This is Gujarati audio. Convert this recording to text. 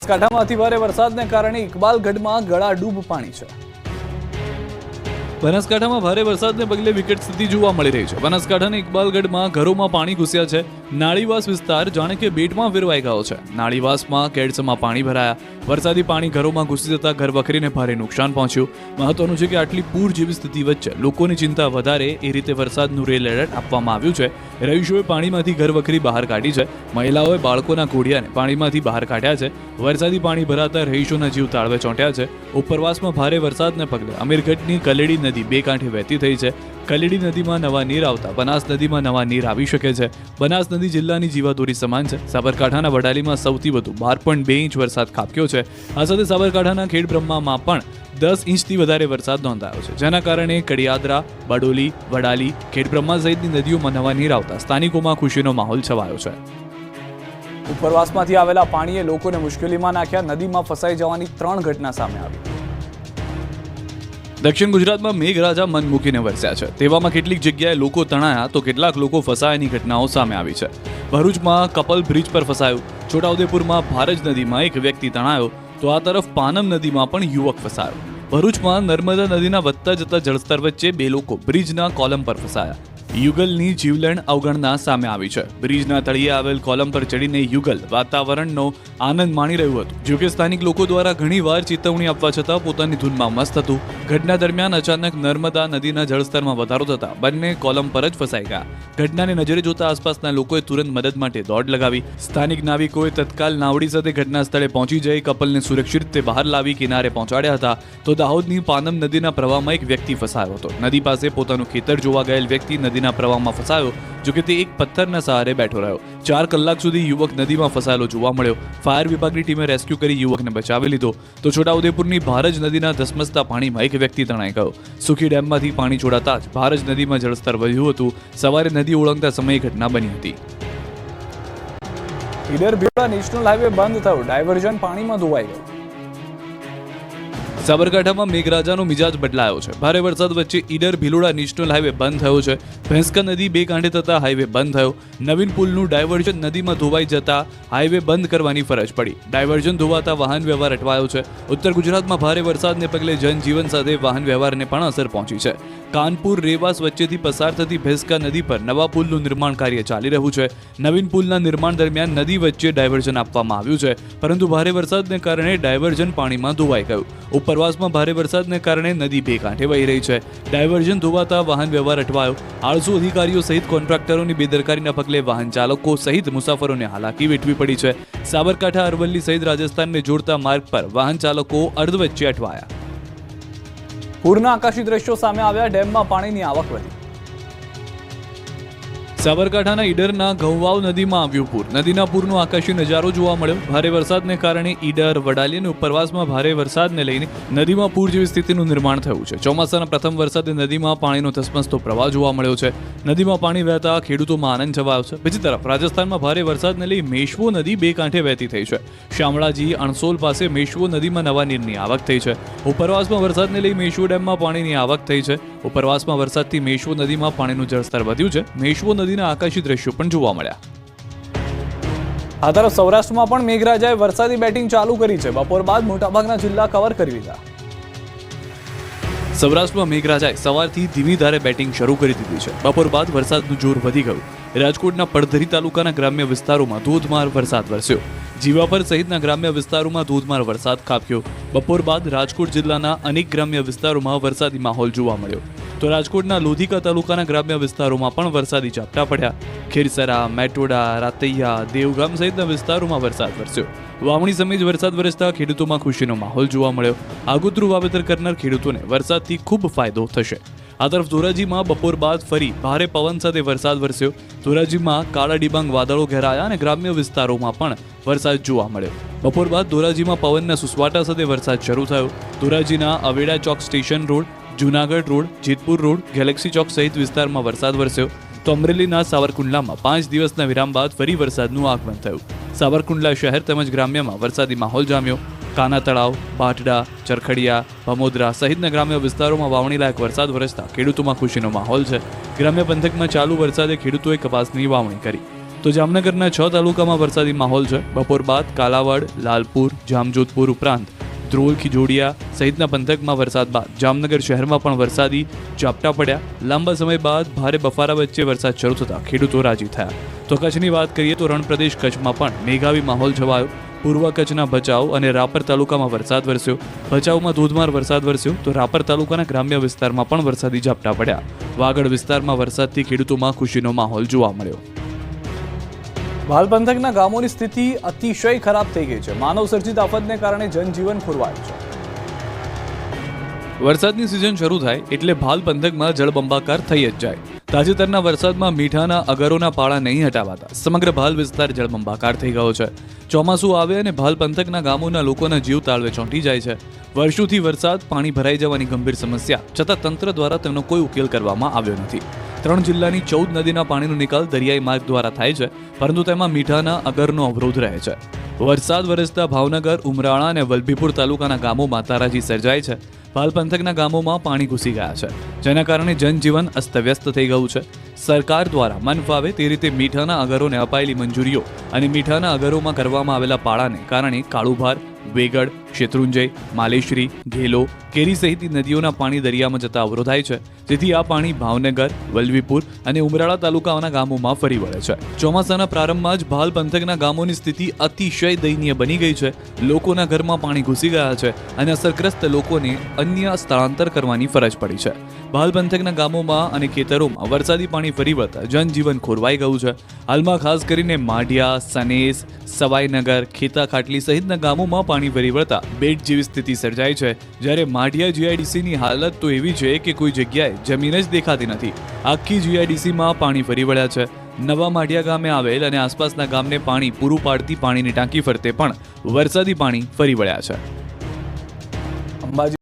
બનાસકાંઠામાં અતિભારે વરસાદને કારણે ઇકબાલગઢમાં ગળાડૂબ પાણી છે। બનાસકાંઠામાં ભારે વરસાદને પગલે વિકટ સ્થિતિ જોવા મળી રહી છે। બનાસકાંઠાના ઇકબાલગઢમાં ઘરોમાં પાણી ઘૂસ્યા છે। નાળીવાસ વિસ્તાર જાણે કે બેટમાં ફેરવાઈ ગયો છે। નાળીવાસમાં કેડસમાં પાણી ભરાયા। વરસાદી પાણી ઘરોમાં ઘૂસી જતા ઘર વખરીને ભારે નુકસાન પહોંચ્યું। મહત્વનું છે કે આટલી પૂર જેવી સ્થિતિ વચ્ચે લોકોની ચિંતા વધારે એ રીતે વરસાદનું રેડ એલર્ટ આપવામાં આવ્યું છે। રહીશોએ પાણીમાંથી ઘર વખરી બહાર કાઢી છે। મહિલાઓએ બાળકોના ઘોડિયાને પાણીમાંથી બહાર કાઢ્યા છે। વરસાદી પાણી ભરાતા રહીશોના જીવ તાળવે ચોંટ્યા છે। ઉપરવાસમાં ભારે વરસાદને પગલે અમીરગઢની કલેડી નદી બે કાંઠે વહેતી થઈ છે। કલેડી નદીમાં નવા નીર આવતા બનાસ નદીમાં નવા નીર આવી શકે છે। બનાસ નદી જિલ્લાની જીવાદોરી સમાન છે। સાબરકાંઠાના વડાલીમાં સૌથી વધુ 12.2 ઇંચ વરસાદ ખાબક્યો છે। આ સાથે સાબરકાંઠાના ખેડબ્રહ્મામાં પણ 10 ઇંચથી વધારે વરસાદ નોંધાયો છે, જેના કારણે કડિયાદરા, બડોલી, વડાલી, ખેડબ્રહ્મા સહિતની નદીઓમાં નવા નીર આવતા સ્થાનિકોમાં ખુશીનો માહોલ છવાયો છે। ઉપરવાસમાંથી આવેલા પાણીએ લોકોને મુશ્કેલીમાં નાખ્યા। નદીમાં ફસાઈ જવાની 3 ઘટના સામે આવી। દક્ષિણ ગુજરાતમાં મેઘરાજા મન મૂકીને વરસ્યા છે। તેવામાં કેટલીક જગ્યાએ લોકો તણાયા તો કેટલાક લોકો ફસાયાની ઘટનાઓ સામે આવી છે। ભરૂચમાં કપલ બ્રિજ પર ફસાયું। છોટાઉદેપુરમાં ભારજ નદીમાં એક વ્યક્તિ તણાયો તો આ તરફ પાનમ નદીમાં પણ યુવક ફસાયો। ભરૂચમાં નર્મદા નદીના વધતા જતા જળસ્તર વચ્ચે 2 લોકો બ્રિજના કોલમ પર ફસાયા। યુગલની જીવલેણ અવગણના સામે આવી છે। બ્રિજના તળિયે આવેલ કોલમ પર ચડીને યુગલ વાતાવરણનો આનંદ માણી રહ્યું હતું। જોકે સ્થાનિક લોકો દ્વારા ઘણીવાર ચેતવણી આપવા છતાં પોતાની ધૂનમાં મસ્ત હતું। ઘટના દરમિયાન અચાનક નર્મદા નદીના જળસ્તરમાં વધારો થતા બંને કોલમ પર જ ફસાઈ ગયા। ઘટનાને નજરે જોતા આસપાસના લોકોએ તુરંત મદદ માટે દોડ લગાવી। સ્થાનિક નાવિકોએ તત્કાલ નાવડી સાથે ઘટના સ્થળે પહોંચી જઈ કપલને સુરક્ષિત રીતે બહાર લાવી કિનારે પહોંચાડ્યા હતા। તો દાહોદની પાનમ નદીના પ્રવાહમાં એક વ્યક્તિ ફસાયો હતો। નદી પાસે પોતાનું ખેતર જોવા ગયેલ વ્યક્તિ નદીના પ્રવાહમાં ફસાયો, જોકે તે એક પથ્થરના સહારે બેઠો રહ્યો। 4 કલાક સુધી યુવક નદીમાં ફસાયેલો જોવા મળ્યો। ફાયર વિભાગની ટીમે રેસ્ક્યુ કરી યુવકને બચાવી લીધો। તો છોટાઉદેપુરની ભારજ નદીના ધસમસતા પાણીમાં એક વ્યક્તિ તણાઈ ગયો। સુખી ડેમમાંથી પાણી છોડાતા જ ભારજ નદીમાં જળસ્તર વધ્યું હતું। સવારે નદી ઓળંગતા સમયે ઘટના બની હતી। ઈડર ભીલોડા નેશનલ હાઈવે બંધ થયો, ડાયવર્ઝન પાણીમાં ધોવાઈ ગયું। સાબરકાંઠામાં મેઘરાજાનો મિજાજ બદલાયો છે। ભારે વરસાદ વચ્ચે ઈડર ભીલોડા નેશનલ હાઈવે બંધ થયો છે। ભેંસકા નદી બે કાંઠે થતા હાઈવે બંધ થયો। નવીન પુલનું ડાયવર્ઝન નદીમાં ધોવાઈ જતા હાઈવે બંધ કરવાની ફરજ પડી। ડાયવર્ઝન ધોવાતા વાહન વ્યવહાર અટવાયો છે। ઉત્તર ગુજરાતમાં ભારે વરસાદને પગલે જનજીવન સાથે વાહન વ્યવહારને પણ અસર પહોંચી છે। કાનપુર રેવાસ વચ્ચેથી પસાર થતી ભેંસકા નદી પર નવા પુલનું નિર્માણ કાર્ય ચાલી રહ્યું છે। નવીન પુલના નિર્માણ દરમિયાન નદી વચ્ચે ડાયવર્ઝન આપવામાં આવ્યું છે, પરંતુ ભારે વરસાદને કારણે ડાયવર્ઝન પાણીમાં ધોવાઈ ગયું। ઉપરવાસમાં ભારે વરસાદને કારણે નદી બે કાંઠે વહી રહી છે। ડાયવર્ઝન ધોવાતા વાહન વ્યવહાર અટવાયો। આળસુ અધિકારીઓ સહિત કોન્ટ્રાક્ટરોની બેદરકારીના પગલે વાહન ચાલકો સહિત મુસાફરોને હાલાકી વેઠવી પડી છે। સાબરકાંઠા, અરવલ્લી સહિત રાજસ્થાનને જોડતા માર્ગ પર વાહન ચાલકો અર્ધ વચ્ચે અટવાયા। પૂરના આકાશી દ્રશ્યો સામે આવ્યા। ડેમમાં પાણીની આવક વધી। સાબરકાંઠાના ઈડરના ઘઉંવાવ નદીમાં આવ્યું પૂર। નદીના પૂરનો આકાશી નજારો જોવા મળ્યો। ભારે વરસાદને કારણે ઈડર, વડાલી અને ઉપરવાસમાં ભારે વરસાદને લઈને નદીમાં પૂર જેવી સ્થિતિનું નિર્માણ થયું છે। ચોમાસાના પ્રથમ વરસાદે નદીમાં પાણીનો ધસમસતો પ્રવાહ જોવા મળ્યો છે। નદીમાં પાણી વહેતા ખેડૂતોમાં આનંદ છવાયો છે। બીજી તરફ રાજસ્થાનમાં ભારે વરસાદને લઈ મેશ્વો નદી બે કાંઠે વહેતી થઈ છે। શામળાજી, અણસોલ પાસે મેશ્વો નદીમાં નવા નીરની આવક થઈ છે। ઉપરવાસમાં વરસાદને લઈ મેશ્વો ડેમમાં પાણીની આવક થઈ છે। ઉપરવાસમાં વરસાદથી મેશ્વો નદીમાં પાણીનું જળસ્તર વધ્યું છે। મેશ્વો નદીના આકાશી દ્રશ્યો પણ જોવા મળ્યા। આ તરફ સૌરાષ્ટ્રમાં પણ મેઘરાજાએ વરસાદી બેટિંગ ચાલુ કરી છે। બપોર બાદ મોટાભાગના જિલ્લા કવર કરી લીધા। સૌરાષ્ટ્રમાં મેઘરાજાએ સવારથી ધીમી ધારે બેટિંગ શરૂ કરી દીધી છે। બપોર બાદ વરસાદનું જોર વધી ગયું। રાજકોટના પડધરી તાલુકાના ગ્રામ્ય વિસ્તારોમાં ધોધમાર વરસાદ વરસ્યો। જીવાપર સહિતના ગ્રામ્ય વિસ્તારોમાં ધોધમાર વરસાદ ખાબક્યો। બપોર બાદ રાજકોટ જિલ્લાના અનેક ગ્રામ્ય વિસ્તારોમાં વરસાદી માહોલ જોવા મળ્યો। તો રાજકોટના લોધિકા તાલુકાના ગ્રામ્ય વિસ્તારોમાં પણ વરસાદી ઝાપટા પડ્યા। ખેરસરા, મેટોડા, રાતૈયા, દેવગામ સહિતના વિસ્તારોમાં વરસાદ વરસ્યો। વાવણી સમયે જ વરસાદ વરસતા ખેડૂતોમાં ખુશીનો માહોલ જોવા મળ્યો। આગોતરું વાવેતર કરનાર ખેડૂતોને વરસાદથી ખૂબ ફાયદો થશે। આ તરફ ધોરાજીમાં બપોર બાદ ફરી ભારે પવન સાથે વરસાદ વરસ્યો। ધોરાજીમાં કાળા ડિબાંગ વાદળો ઘેરાયા અને ગ્રામ્ય વિસ્તારોમાં પણ વરસાદ જોવા મળ્યો। બપોર બાદ ધોરાજીમાં પવનના સુસવાટા સાથે વરસાદ શરૂ થયો। ધોરાજીના Aveda Chowk station road, Junagadh road, Jetpur road, Galaxy Chowk સહિત વિસ્તારમાં વરસાદ વરસ્યો। તો અમરેલીના સાવરકુંડલામાં 5 દિવસના વિરામ બાદ ફરી વરસાદનું આગમન થયું। સાવરકુંડલા શહેર તેમજ ગ્રામ્યમાં વરસાદી માહોલ જામ્યો। કાના તળાવ, બાટડા, ચરખડિયા, ભમોદરા સહિતના ગ્રામ્ય વિસ્તારોમાં વાવણી લાયક વરસાદ વરસતા ખેડૂતોમાં ખુશીનો માહોલ છે। ગ્રામ્ય પંથકમાં ચાલુ વરસાદે ખેડૂતોએ કપાસની વાવણી કરી। તો જામનગરના 6 તાલુકામાં વરસાદી માહોલ છે. બપોર બાદ કાલાવાડ, લાલપુર, જામજોધપુર ઉપરાંત ધ્રોલ, ખીજોડિયા સહિતના પંથકમાં વરસાદ બાદ જામનગર શહેરમાં પણ વરસાદી ઝાપટા પડ્યા. લાંબા સમય બાદ ભારે બફારા વચ્ચે વરસાદ શરૂ થતાં ખેડૂતો રાજી થયા. તો કચ્છની વાત કરીએ તો રણપ્રદેશ કચ્છમાં પણ મેઘાવી માહોલ છવાયો. પૂર્વ કચ્છના ભચાઉ અને રાપર તાલુકામાં વરસાદ વરસ્યો. ભચાઉમાં ધોધમાર વરસાદ વરસ્યો તો રાપર તાલુકાના ગ્રામ્ય વિસ્તારમાં પણ વરસાદી ઝાપટા પડ્યા. વાગડ વિસ્તારમાં વરસાદથી ખેડૂતોમાં ખુશીનો માહોલ જોવા મળ્યો. ભાલ પંથકના ગામોની સ્થિતિ અતિશય ખરાબ થઈ ગઈ છે. માનવ સર્જિત આફતને કારણે જનજીવન ખોરવાયું છે. વરસાદની સિઝન શરૂ થાય એટલે ભાલ પંથકમાં જળબંબાકાર થઈ જ જાય. તાજેતરના વરસાદમાં મીઠાના અગરોના પાળા નહીં હટાવાતા સમગ્ર ભાલ વિસ્તાર જળબંબાકાર થઈ ગયો છે. ચોમાસું આવે અને ભાલ પંથકના ગામોના લોકોના જીવ તાળવે ચોંટી જાય છે. વર્ષોથી વરસાદ પાણી ભરાઈ જવાની ગંભીર સમસ્યા છતાં તંત્ર દ્વારા તેનો કોઈ ઉકેલ કરવામાં આવ્યો નથી. 3 જિલ્લાની 14 નદીના પાણીનો નિકાલ દરિયાઈ માર્ગ દ્વારા થાય છે, પરંતુ તેમાં મીઠાના અગરનો અવરોધ રહે છે. વરસાદ વરસતા ભાવનગર, ઉમરાળા અને વલભીપુર તાલુકાના ગામોમાં તારાજી સર્જાય છે. ભાલ પંથકના ગામોમાં પાણી ઘૂસી ગયા છે, જેના કારણે જનજીવન અસ્તવ્યસ્ત થઈ ગયું છે. સરકાર દ્વારા મન ફાવે તે રીતે મીઠાના અગરોને અપાયેલી મંજૂરીઓ અને મીઠાના અગરોમાં કરવામાં આવેલા પાળાને કારણે કાળુભાર, વેગડ, શેત્રુંજય, માલેશ્રી, ઘેલો, કેરી સહિતની નદીઓના પાણી દરિયામાં જતા અવરોધાય છે, જેથી આ પાણી ભાવનગર, વલભીપુર અને ઉમરાળા તાલુકાના ગામોમાં ફરી વળે છે. ચોમાસાના પ્રારંભમાં જ ભાલ પંથકના ગામોની સ્થિતિ અતિશય દયનીય બની ગઈ છે. લોકોના ઘરમાં પાણી ઘૂસી ગયા છે અને અસરગ્રસ્ત લોકોને અન્ય સ્થળાંતર કરવાની ફરજ પડી છે. ભાલ પંથકના ગામોમાં અને ખેતરોમાં વરસાદી પાણી ફરી વળતા જનજીવન ખોરવાઈ ગયું છે. હાલમાં ખાસ કરીને માઢિયા, સનેસ, સવાઈનગર, ખેતા ખાટલી સહિતના ગામોમાં પાણી ફરી વળતા બેટ જેવી સ્થિતિ સર્જાઈ છે. જ્યારે માઢિયા જીઆઈડીસીની હાલત તો એવી છે કે કોઈ જગ્યાએ જમીન જ દેખાતી નથી. આખી જીઆઈડીસીમાં પાણી ફરી વળ્યા છે. નવા માઢિયા ગામે આવેલ અને આસપાસના ગામને પાણી પૂરું પાડતી પાણીની ટાંકી ફરતે પણ વરસાદી પાણી ફરી વળ્યા છે. અંબાજી